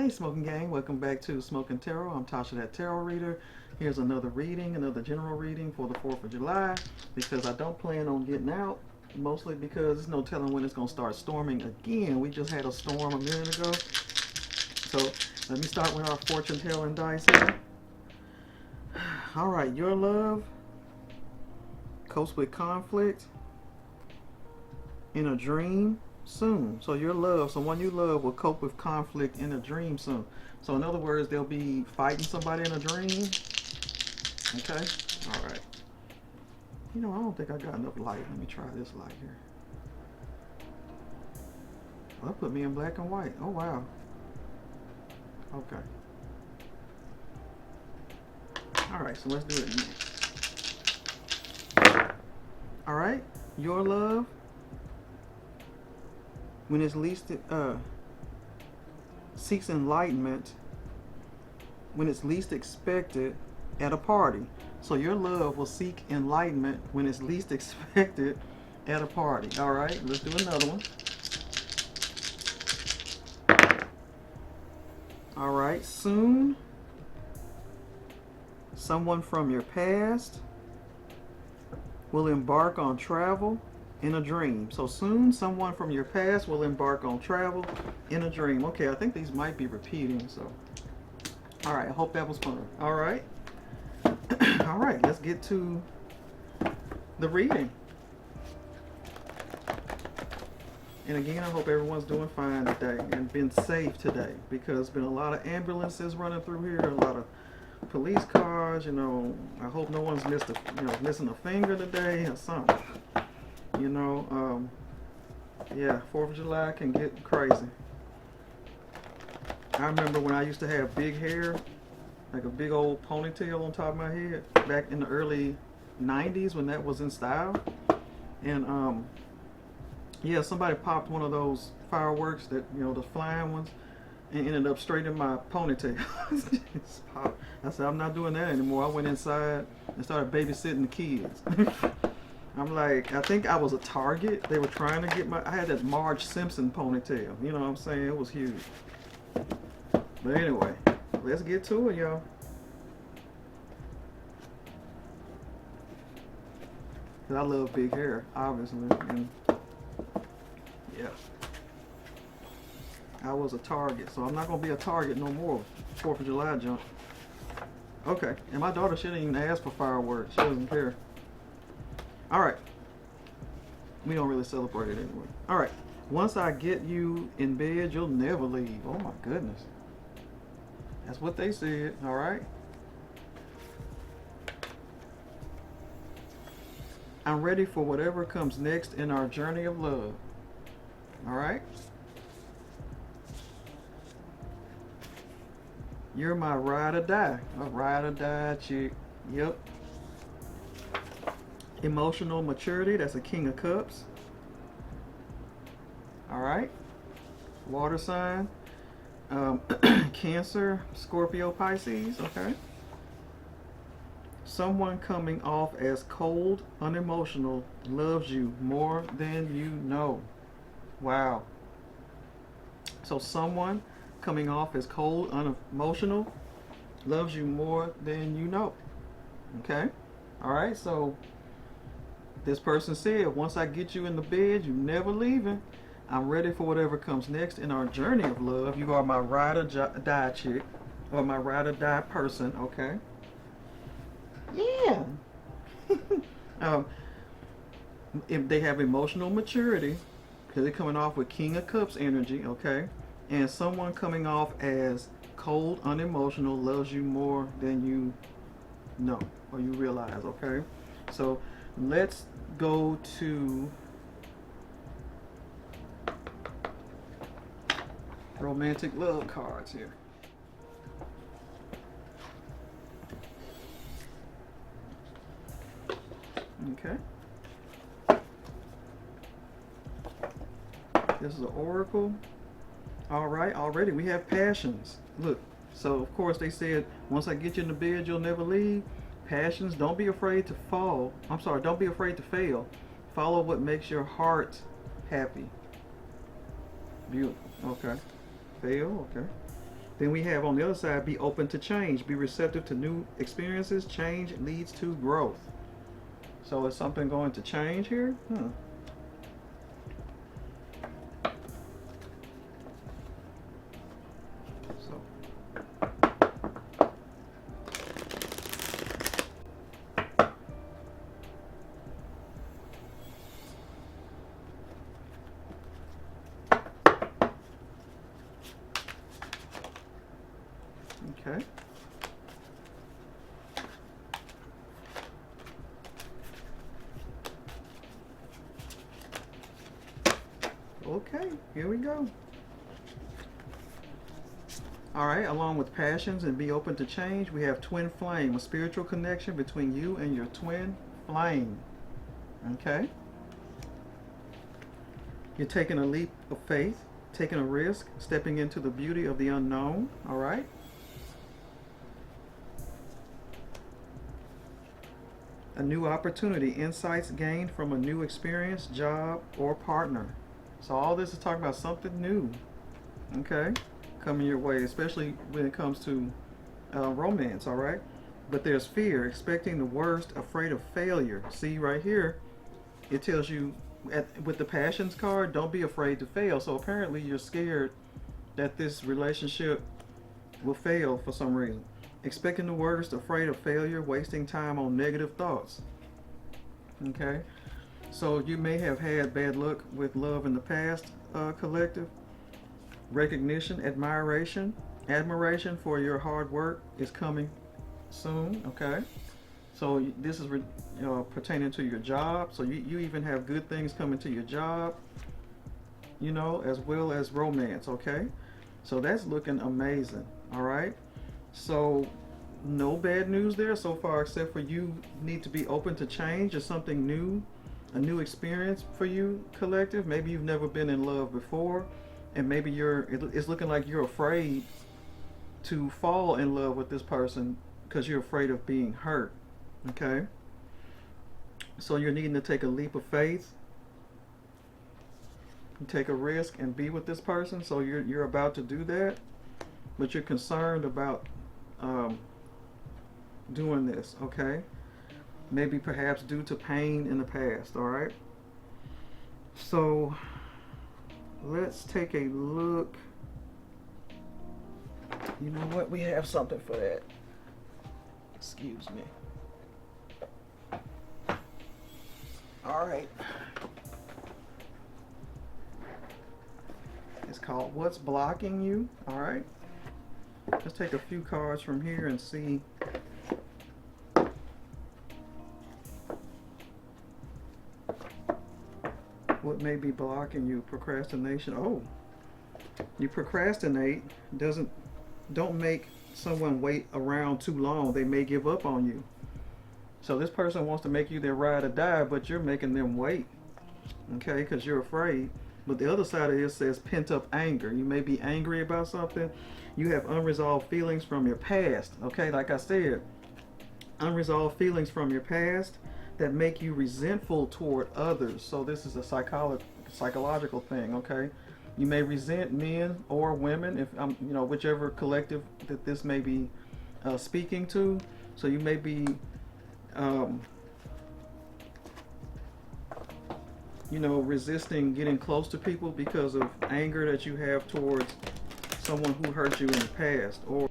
Hey Smokin Gang, welcome back to Smokin Tarot. I'm Tasha, that tarot reader. Here's another reading, another general reading for the 4th of July, because I don't plan on getting out, mostly because there's no telling when it's going to start storming again. We just had a storm a minute ago. So let me start with our fortune telling dice here. Alright, your love copes with conflict in a dream soon. So your love, someone you love, will cope with conflict in a dream soon. So in other words, they'll be fighting somebody in a dream. Okay? Alright. You know, I don't think I got enough light. Let me try this light here. Well, that put me in black and white. Oh, wow. Okay. Alright, so let's do it next. Alright, your love, when it's least seeks enlightenment when it's least expected at a party. So your love will seek enlightenment when it's least expected at a party. All right, let's do another one. All right, soon someone from your past will embark on travel in a dream. So soon someone from your past will embark on travel in a dream. Okay, I think these might be repeating, so all right, I hope that was fun. All right. All right, let's get to the reading. And again, I hope everyone's doing fine today and been safe today, because there's been a lot of ambulances running through here, a lot of police cars. You know, I hope no one's missing a finger today or something. You know, yeah, 4th of July can get crazy. I remember when I used to have big hair, like a big old ponytail on top of my head, back in the early 90s when that was in style. And yeah, somebody popped one of those fireworks, that, you know, the flying ones, and ended up straight in my ponytail. I said, I'm not doing that anymore. I went inside and started babysitting the kids. I'm like, I think I was a target. They were trying to get I had that Marge Simpson ponytail. You know what I'm saying? It was huge. But anyway, let's get to it, y'all. Cause I love big hair, obviously, and yeah, I was a target, so I'm not gonna be a target no more. 4th of July junk. Okay, and my daughter shouldn't even ask for fireworks. She doesn't care. All right, we don't really celebrate it anyway. All right, once I get you in bed, you'll never leave. Oh my goodness. That's what they said. All right. I'm ready for whatever comes next in our journey of love. All right. You're my ride or die. A ride or die chick. Yep. Emotional maturity. That's a King of Cups. All right. Water sign. Cancer, Scorpio, Pisces. Okay. Someone coming off as cold, unemotional, loves you more than you know. Wow. So someone coming off as cold, unemotional, loves you more than you know. Okay. All right. So this person said, once I get you in the bed, you never leaving. I'm ready for whatever comes next in our journey of love. You are my ride or die chick, or my ride or die person. Okay. Yeah. If they have emotional maturity, because they're coming off with King of Cups energy, okay, and someone coming off as cold, unemotional, loves you more than you know or you realize, okay. So let's go to romantic love cards here. Okay. This is an oracle. All right, already we have passions. Look, so of course they said, once I get you in the bed, you'll never leave. Passions, don't be afraid to fall. I'm sorry, don't be afraid to fail. Follow what makes your heart happy. Beautiful. Okay. Fail. Okay. Then we have on the other side, be open to change, be receptive to new experiences. Change leads to growth. So is something going to change here? So okay. Okay, here we go. All right, along with passions and be open to change, we have twin flame, a spiritual connection between you and your twin flame. Okay? You're taking a leap of faith, taking a risk, stepping into the beauty of the unknown. All right? A new opportunity, insights gained from a new experience, job, or partner. So all this is talking about something new, okay, coming your way, especially when it comes to romance, all right? But there's fear, expecting the worst, afraid of failure. See right here, it tells you with the passions card, don't be afraid to fail. So apparently you're scared that this relationship will fail for some reason. Expecting the worst, afraid of failure, wasting time on negative thoughts. Okay? So you may have had bad luck with love in the past, collective. Recognition, admiration for your hard work is coming soon. Okay? So this is pertaining to your job. So you even have good things coming to your job, as well as romance. Okay? So that's looking amazing. All right? So no bad news there so far, except for you need to be open to change or something new, a new experience for you, collective. Maybe you've never been in love before, and maybe it's looking like you're afraid to fall in love with this person because you're afraid of being hurt. Okay? So you're needing to take a leap of faith, take a risk, and be with this person. So you're about to do that, but you're concerned about doing this, okay? Maybe perhaps due to pain in the past, all right? So let's take a look. You know what? We have something for that. Excuse me. All right. It's called What's Blocking You, all right? Let's take a few cards from here and see what may be blocking you. Procrastination. Oh, you procrastinate. Don't make someone wait around too long. They may give up on you. So this person wants to make you their ride or die, but you're making them wait, okay, because you're afraid. But the other side of this says pent up anger. You may be angry about something. You have unresolved feelings from your past, okay? Like I said, unresolved feelings from your past that make you resentful toward others. So this is a psychological thing, okay? You may resent men or women, if whichever collective that this may be speaking to. So you may be resisting getting close to people because of anger that you have towards someone who hurt you in the past, or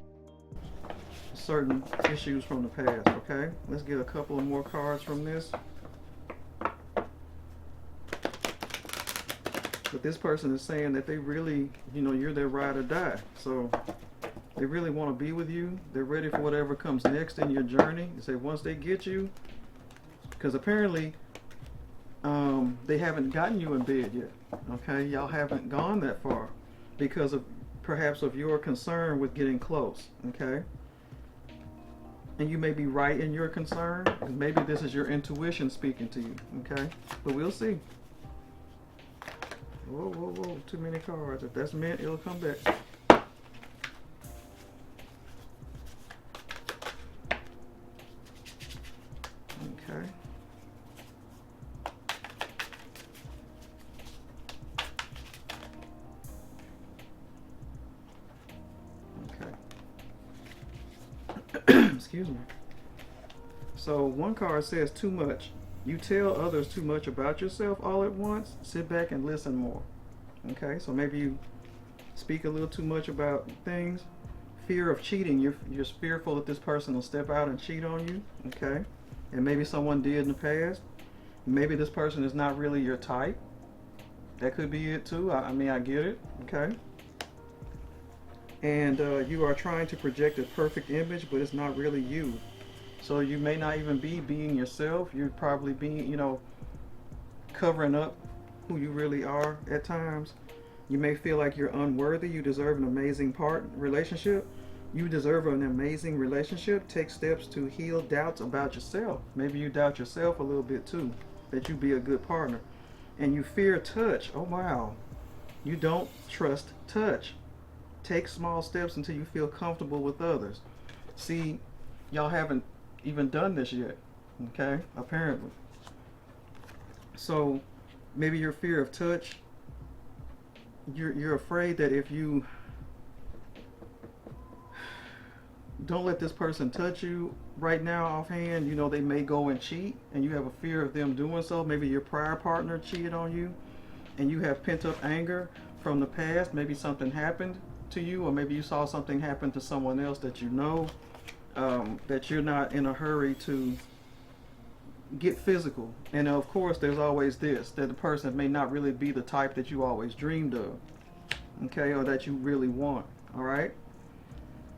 certain issues from the past, okay? Let's get a couple of more cards from this. But this person is saying that they really, you're their ride or die. So they really want to be with you. They're ready for whatever comes next in your journey. They say once they get you, because apparently they haven't gotten you in bed yet, okay? Y'all haven't gone that far because of perhaps of your concern with getting close, okay? And you may be right in your concern, and maybe this is your intuition speaking to you, okay? But we'll see. Whoa, whoa, whoa, too many cards. If that's meant, it'll come back. Okay. Okay. Excuse me. So one card says too much. You tell others too much about yourself all at once. Sit back and listen more. Okay, so maybe you speak a little too much about things. Fear of cheating. You're fearful that this person will step out and cheat on you. Okay, and maybe someone did in the past. Maybe this person is not really your type. That could be it too. I mean, I get it. Okay. And you are trying to project a perfect image, but it's not really you. So you may not even be being yourself. You're probably being, you know, covering up who you really are at times. You may feel like you're unworthy. You deserve an amazing relationship. You deserve an amazing relationship. Take steps to heal doubts about yourself. Maybe you doubt yourself a little bit too, that you be a good partner. And you fear touch. Oh wow. You don't trust touch. Take small steps until you feel comfortable with others. See, y'all haven't even done this yet. Okay, apparently. So maybe your fear of touch, you're afraid that if you don't let this person touch you right now offhand, you know, they may go and cheat, and you have a fear of them doing so. Maybe your prior partner cheated on you and you have pent up anger from the past. Maybe something happened to you, or maybe you saw something happen to someone else that you know, that you're not in a hurry to get physical. And of course there's always this, that the person may not really be the type that you always dreamed of, okay, or that you really want. All right.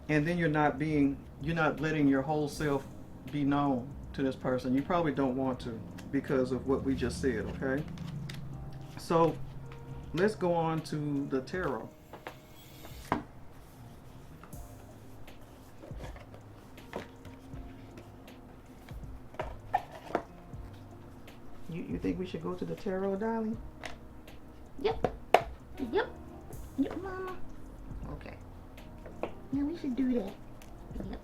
And then you're not letting your whole self be known to this person. You probably don't want to, because of what we just said. Okay, so let's go on to the tarot. You think we should go to the tarot, darling? Yep. Yep. Yep, Mama. Okay. Yeah, we should do that. Yep.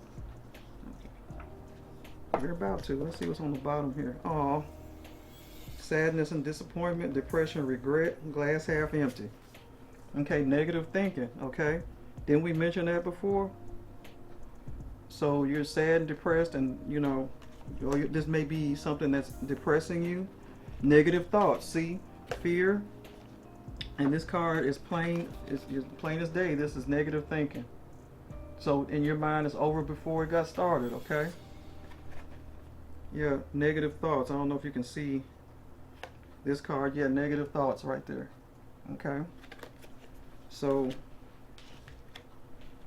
Okay. We're about to. Let's see what's on the bottom here. Oh, sadness and disappointment, depression, regret, glass half empty. Okay, negative thinking. Okay, didn't we mention that before? So you're sad and depressed, and you know, this may be something that's depressing you. Negative thoughts. See, fear. And this card is plain. Is plain as day. This is negative thinking. So in your mind, it's over before it got started. Okay. Yeah, negative thoughts. I don't know if you can see this card. Yeah, negative thoughts right there. Okay. So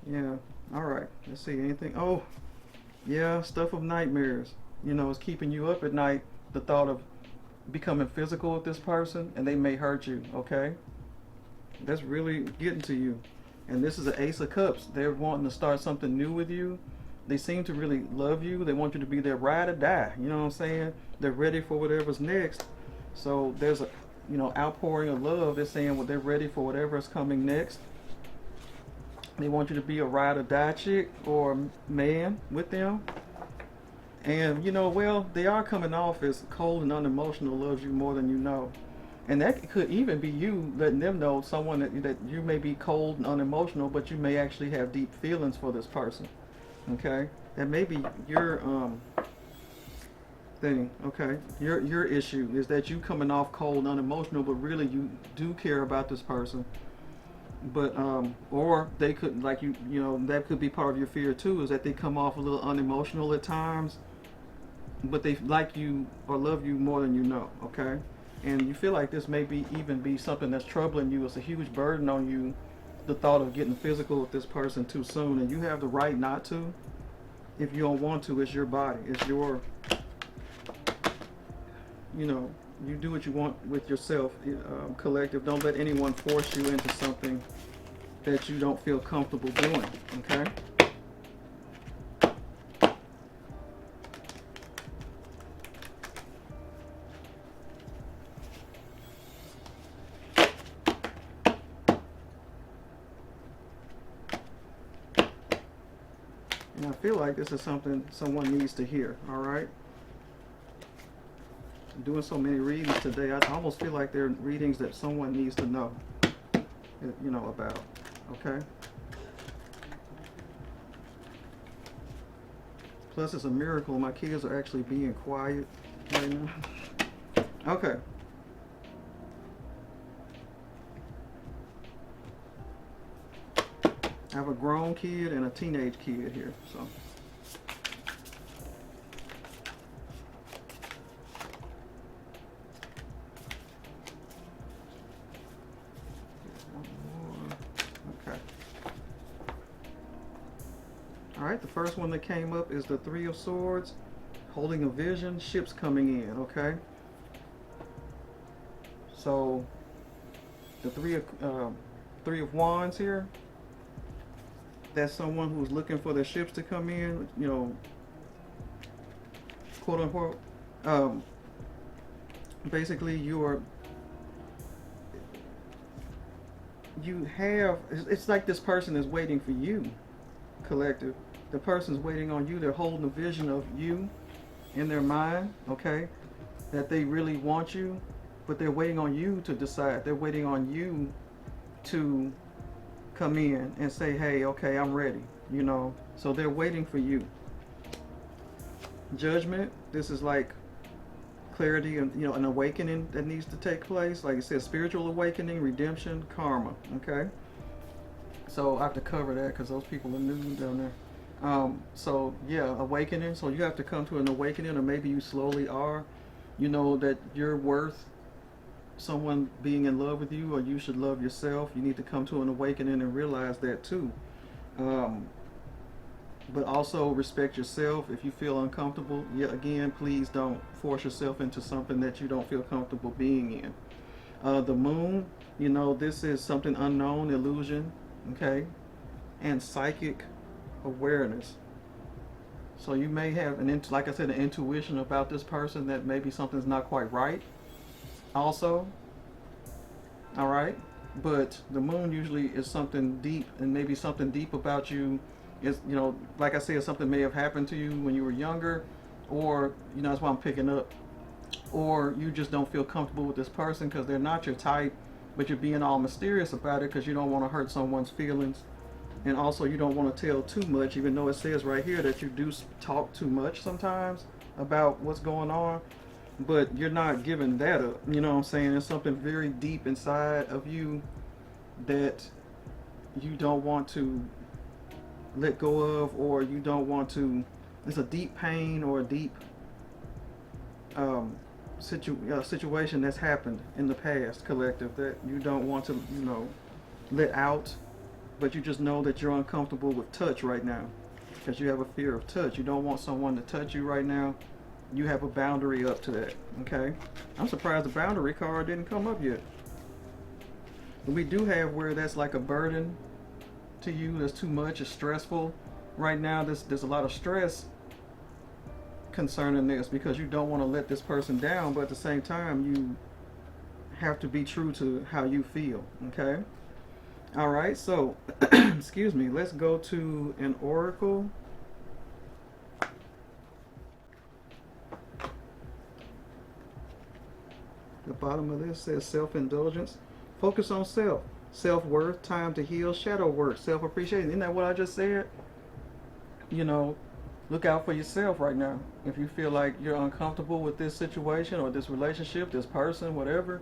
yeah. All right. Let's see. Anything? Oh, yeah. Stuff of nightmares. You know, it's keeping you up at night. The thought of becoming physical with this person, and they may hurt you. Okay. That's really getting to you. And this is an Ace of Cups. They're wanting to start something new with you. They seem to really love you. They want you to be their ride or die. You know what I'm saying? They're ready for whatever's next. So there's a, you know, outpouring of love. They're saying, well, they're ready for whatever's coming next. They want you to be a ride or die chick or man with them. And you know, well, they are coming off as cold and unemotional, loves you more than you know. And that could even be you letting them know, someone that you may be cold and unemotional, but you may actually have deep feelings for this person. Okay, that may be your thing. Okay, your issue is that you coming off cold and unemotional, but really you do care about this person. But or they could, like, you know, that could be part of your fear too, is that they come off a little unemotional at times, but they like you or love you more than you know. Okay. And you feel like this may be even be something that's troubling you. It's a huge burden on you, the thought of getting physical with this person too soon. And you have the right not to. If you don't want to, it's your body. It's your, you know, you do what you want with yourself, collective. Don't let anyone force you into something that you don't feel comfortable doing, okay? And I feel like this is something someone needs to hear, all right? I'm doing so many readings today, I almost feel like they're readings that someone needs to know, you know, about, okay? Plus, it's a miracle my kids are actually being quiet right now. Okay. I have a grown kid and a teenage kid here, so. One more. Okay. All right, the first one that came up is the Three of Swords, holding a vision, ships coming in, okay? So, the Three of Wands here, that's someone who's looking for their ships to come in, you know, quote unquote. Basically, it's like this person is waiting for you, collective. The person's waiting on you. They're holding a vision of you in their mind, okay? That they really want you, but they're waiting on you to decide. They're waiting on you to come in and say, hey, okay, I'm ready, you know? So they're waiting for you. Judgment, this is like clarity and, you know, an awakening that needs to take place. Like I said, spiritual awakening, redemption, karma, okay? So I have to cover that because those people are new down there. So yeah, awakening. So you have to come to an awakening, or maybe you slowly are. You know that you're worth someone being in love with you, or you should love yourself. You need to come to an awakening and realize that too. But also respect yourself. If you feel uncomfortable, yeah, again, please don't force yourself into something that you don't feel comfortable being in. The moon, you know, this is something unknown, illusion, okay, and psychic awareness. So you may have like I said, an intuition about this person that maybe something's not quite right. Also, all right, but the moon usually is something deep, and maybe something deep about you is, you know, like I said, something may have happened to you when you were younger, or, you know, that's why I'm picking up, or you just don't feel comfortable with this person because they're not your type, but you're being all mysterious about it because you don't want to hurt someone's feelings. And also, you don't want to tell too much, even though it says right here that you do talk too much sometimes about what's going on. But you're not giving that up. You know what I'm saying? There's something very deep inside of you that you don't want to let go of, or you don't want to. It's a deep pain or a deep situation that's happened in the past, collective, that you don't want to, you know, let out. But you just know that you're uncomfortable with touch right now because you have a fear of touch. You don't want someone to touch you right now. You have a boundary up to that, okay? I'm surprised the boundary card didn't come up yet. But we do have where that's like a burden to you, that's too much, it's stressful. Right now, there's a lot of stress concerning this because you don't want to let this person down, but at the same time, you have to be true to how you feel, okay? All right, so, excuse me, let's go to an oracle. The bottom of this says self-indulgence. Focus on self. Self-worth, time to heal, shadow work, self-appreciation. Isn't that what I just said? You know, look out for yourself right now. If you feel like you're uncomfortable with this situation or this relationship, this person, whatever,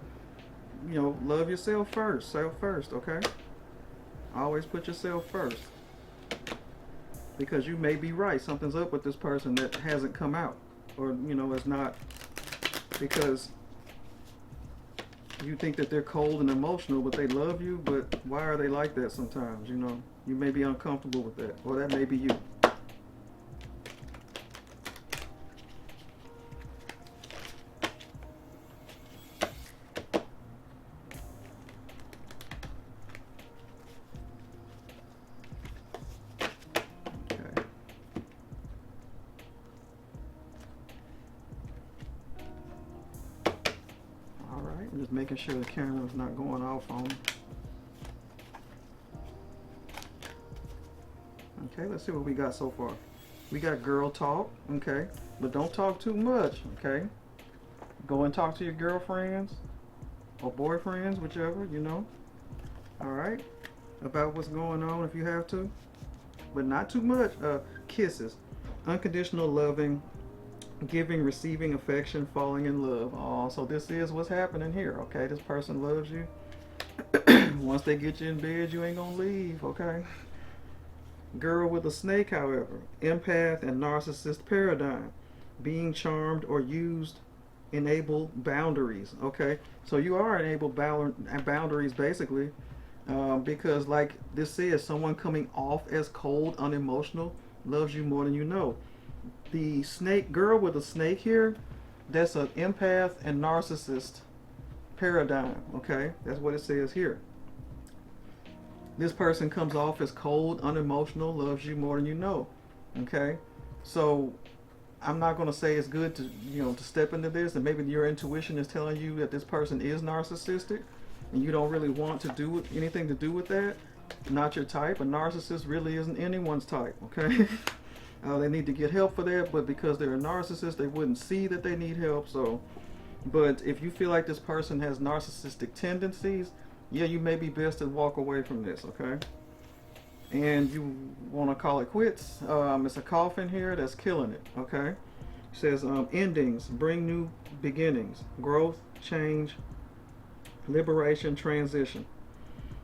you know, love yourself first. Self first, okay? Always put yourself first. Because you may be right. Something's up with this person that hasn't come out. Or, you know, it's not because you think that they're cold and emotional, but they love you. But why are they like that sometimes? You know, you may be uncomfortable with that. Or that may be you. I'm just making sure the camera's not going off on me. Okay, let's see what we got so far. We got girl talk, okay, but don't talk too much, okay? Go and talk to your girlfriends or boyfriends, whichever, you know. All right, about what's going on if you have to, but not too much. Kisses. Unconditional loving, giving, receiving affection, falling in love. Oh, so this is what's happening here, okay? This person loves you. Once they get you in bed, you ain't gonna leave, okay? Girl with a snake, however, empath and narcissist paradigm. Being charmed or used enable boundaries, okay? So you are enable boundaries basically, because like this says, someone coming off as cold, unemotional, loves you more than you know. The snake girl with a snake here, that's an empath and narcissist paradigm, okay? That's what it says here. This person comes off as cold, unemotional, loves you more than you know, okay? So I'm not going to say it's good to, to step into this, and maybe your intuition is telling you that this person is narcissistic and you don't really want to do anything to do with that. Not your type. A narcissist really isn't anyone's type, okay? They need to get help for that, but because they're a narcissist, they wouldn't see that they need help. So, but if you feel like this person has narcissistic tendencies, yeah, you may be best to walk away from this, okay? And you want to call it quits. It's a coffin here that's killing it, okay? It says endings, bring new beginnings, growth, change, liberation, transition.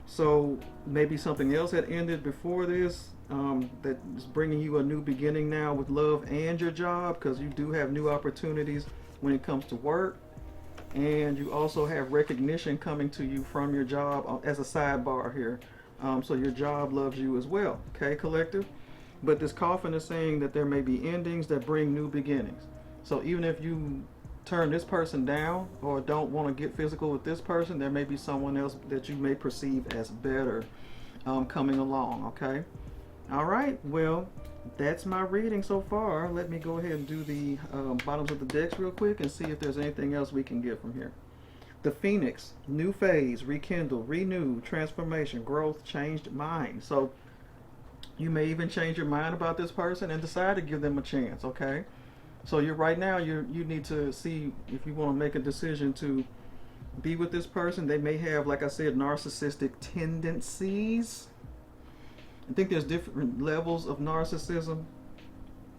So maybe something else had ended before this, that is bringing you a new beginning now with love and your job, because you do have new opportunities when it comes to work. And you also have recognition coming to you from your job as a sidebar here. So your job loves you as well, okay, collective? But this coffin is saying that there may be endings that bring new beginnings. So even if you turn this person down or don't want to get physical with this person, there may be someone else that you may perceive as better coming along, okay? All right, well, that's my reading so far. Let me go ahead and do the bottoms of the decks real quick and see if there's anything else we can get from here. The Phoenix, new phase, rekindle, renew, transformation, growth, changed mind. So you may even change your mind about this person and decide to give them a chance, okay? So you're right now, you need to see if you want to make a decision to be with this person. They may have, like I said, narcissistic tendencies. I think there's different levels of narcissism.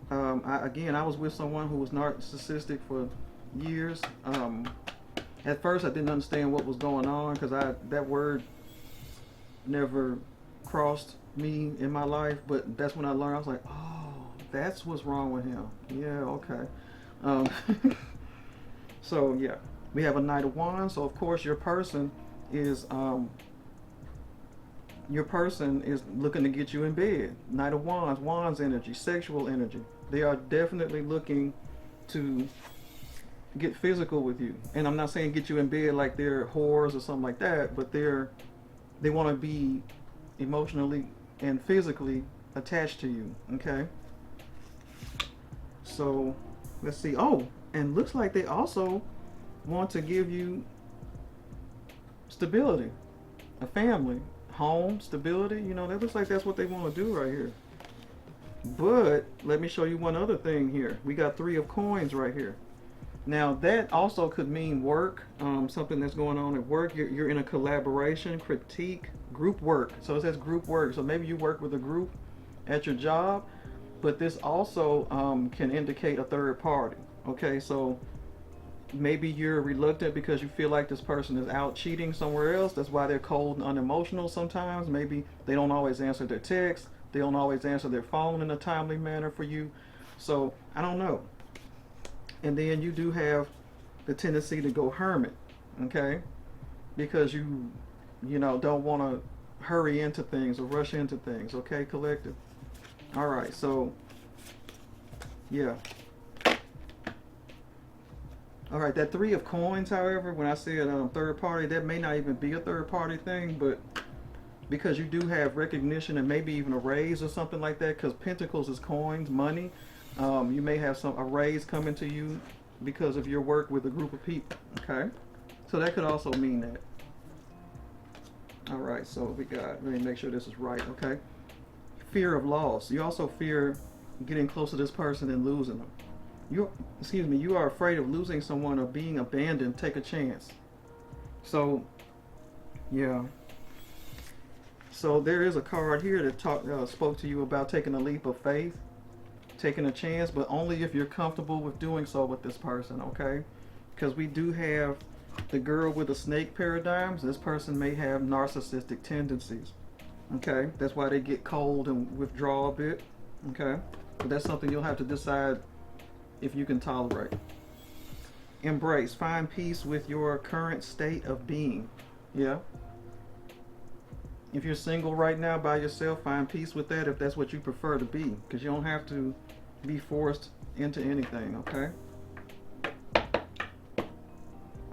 I was with someone who was narcissistic for years. At first, I didn't understand what was going on because that word never crossed me in my life. But that's when I learned. I was like, oh, that's what's wrong with him. Yeah, okay. So yeah, we have a Knight of Wands. So of course, your person is looking to get you in bed. Knight of Wands, Wands energy, sexual energy. They are definitely looking to get physical with you. And I'm not saying get you in bed like they're whores or something like that, but they want to be emotionally and physically attached to you, okay? So let's see. Oh, and looks like they also want to give you stability, a family, home, stability. That looks like that's what they want to do right here. But let me show you one other thing here. We got 3 of coins right here. Now that also could mean work, something that's going on at work. You're in a collaboration, critique, group work. So it says group work. So maybe you work with a group at your job, but this also can indicate a third party. Okay, so maybe you're reluctant because you feel like this person is out cheating somewhere else. That's why they're cold and unemotional sometimes. Maybe they don't always answer their texts. They don't always answer their phone in a timely manner for you. So I don't know. And then you do have the tendency to go hermit, okay? Because you don't want to hurry into things or rush into things, okay, collective? All right, so, yeah. All right, that 3 of coins, however, when I said third party, that may not even be a third party thing, but because you do have recognition and maybe even a raise or something like that, because pentacles is coins, money. You may have a raise coming to you because of your work with a group of people, okay? So that could also mean that. All right, so we got, let me make sure this is right, okay? Fear of loss. You also fear getting close to this person and losing them. You are afraid of losing someone or being abandoned. Take a chance. So, yeah. So there is a card here that spoke to you about taking a leap of faith. taking a chance, but only if you're comfortable with doing so with this person, okay? Because we do have the girl with the snake paradigms. This person may have narcissistic tendencies, okay? That's why they get cold and withdraw a bit, okay? But that's something you'll have to decide if you can tolerate. Embrace, find peace with your current state of being. Yeah. If you're single right now by yourself, find peace with that if that's what you prefer to be, because you don't have to be forced into anything, okay?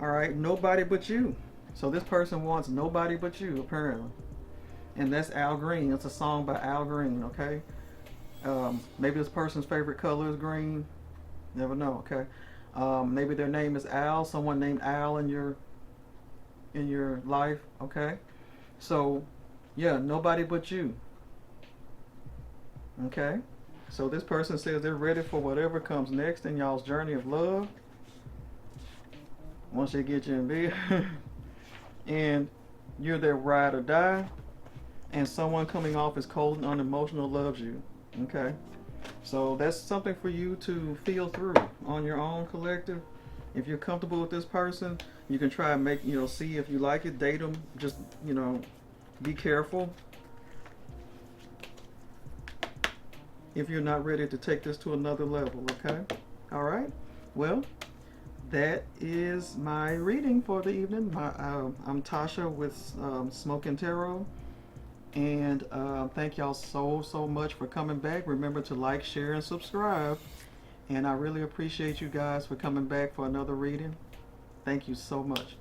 All right, nobody but you. So this person wants nobody but you, apparently. And that's Al Green. It's a song by Al Green, okay? Maybe this person's favorite color is green. Never know, okay? Maybe their name is Al, someone named Al in your life, okay? So, yeah, nobody but you. Okay? So this person says they're ready for whatever comes next in y'all's journey of love. Once they get you in bed. And you're their ride or die. And someone coming off as cold and unemotional loves you. Okay? So that's something for you to feel through on your own, collective. If you're comfortable with this person, you can try and make, see if you like it, date them, just, be careful. If you're not ready to take this to another level, okay? All right. Well, that is my reading for the evening. I'm Tasha with Smokin Tarot. And thank y'all so much for coming back. Remember to like, share, and subscribe. And I really appreciate you guys for coming back for another reading. Thank you so much.